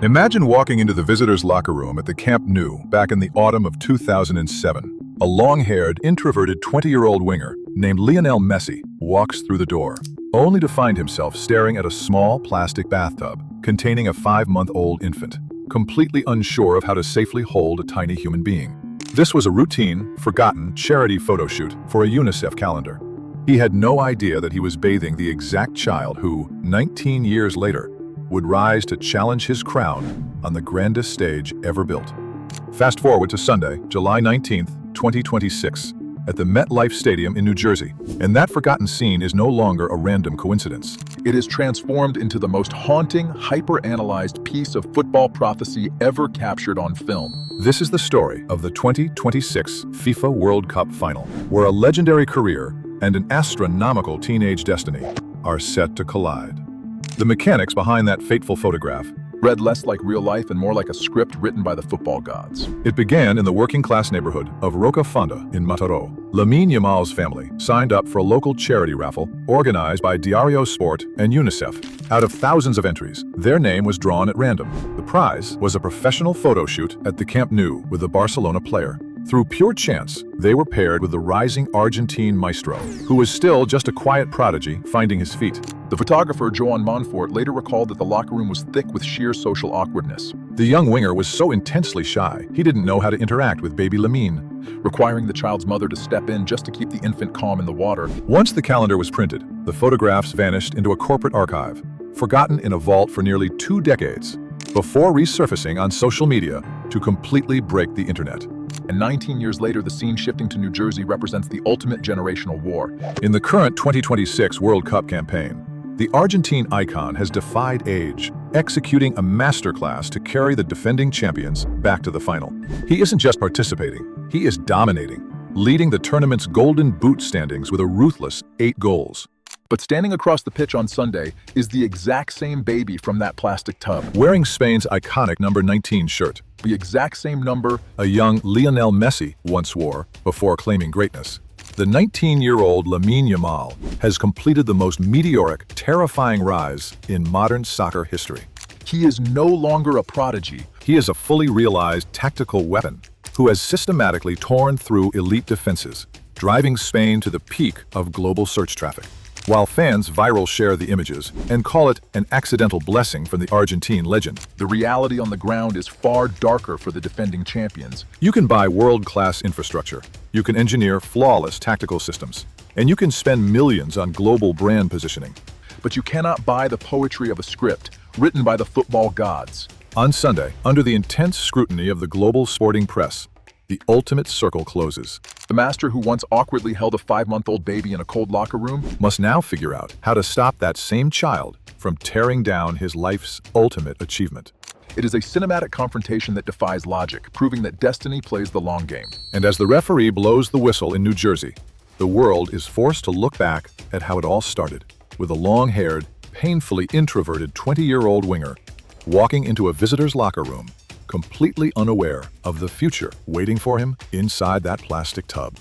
Imagine walking into the visitors' locker room at the Camp Nou back in the autumn of 2007. A long-haired, introverted 20-year-old winger named Lionel Messi walks through the door, only to find himself staring at a small plastic bathtub containing a 5-month-old infant, completely unsure of how to safely hold a tiny human being. This was a routine, forgotten charity photo shoot for a UNICEF calendar. He had no idea that he was bathing the exact child who, 19 years later, would rise to challenge his crown on the grandest stage ever built. Fast forward to Sunday, July 19th, 2026, at the MetLife Stadium in New Jersey, and that forgotten scene is no longer a random coincidence. It is transformed into the most haunting, hyper-analyzed piece of football prophecy ever captured on film. This is the story of the 2026 FIFA World Cup Final, where a legendary career and an astronomical teenage destiny are set to collide. The mechanics behind that fateful photograph Read less like real life and more like a script written by the football gods. It began in the working-class neighborhood of Rocafonda in Mataró. Lamine Yamal's family signed up for a local charity raffle organized by Diario Sport and UNICEF. Out of thousands of entries, their name was drawn at random. The prize was a professional photo shoot at the Camp Nou with a Barcelona player. Through pure chance, they were paired with the rising Argentine maestro, who was still just a quiet prodigy finding his feet. The photographer Joan Monfort later recalled that the locker room was thick with sheer social awkwardness. The young winger was so intensely shy, he didn't know how to interact with baby Lamine, requiring the child's mother to step in just to keep the infant calm in the water. Once the calendar was printed, the photographs vanished into a corporate archive, forgotten in a vault for nearly 2 decades, before resurfacing on social media to completely break the internet. And 19 years later, the scene shifting to New Jersey represents the ultimate generational war. In the current 2026 World Cup campaign, the Argentine icon has defied age, executing a masterclass to carry the defending champions back to the final. He isn't just participating, he is dominating, leading the tournament's golden boot standings with a ruthless 8 goals. But standing across the pitch on Sunday is the exact same baby from that plastic tub. Wearing Spain's iconic number 19 shirt. The exact same number a young Lionel Messi once wore before claiming greatness. The 19-year-old Lamine Yamal has completed the most meteoric, terrifying rise in modern soccer history. He is no longer a prodigy. He is a fully realized tactical weapon who has systematically torn through elite defenses, driving Spain to the peak of global search traffic. While fans viral share the images and call it an accidental blessing from the Argentine legend, the reality on the ground is far darker for the defending champions. You can buy world-class infrastructure, you can engineer flawless tactical systems, and you can spend millions on global brand positioning. But you cannot buy the poetry of a script written by the football gods. On Sunday, under the intense scrutiny of the global sporting press, the ultimate circle closes. The master who once awkwardly held a 5-month-old baby in a cold locker room must now figure out how to stop that same child from tearing down his life's ultimate achievement. It is a cinematic confrontation that defies logic, proving that destiny plays the long game. And as the referee blows the whistle in New Jersey, the world is forced to look back at how it all started, with a long-haired, painfully introverted 20-year-old winger walking into a visitor's locker room, completely unaware of the future waiting for him inside that plastic tub.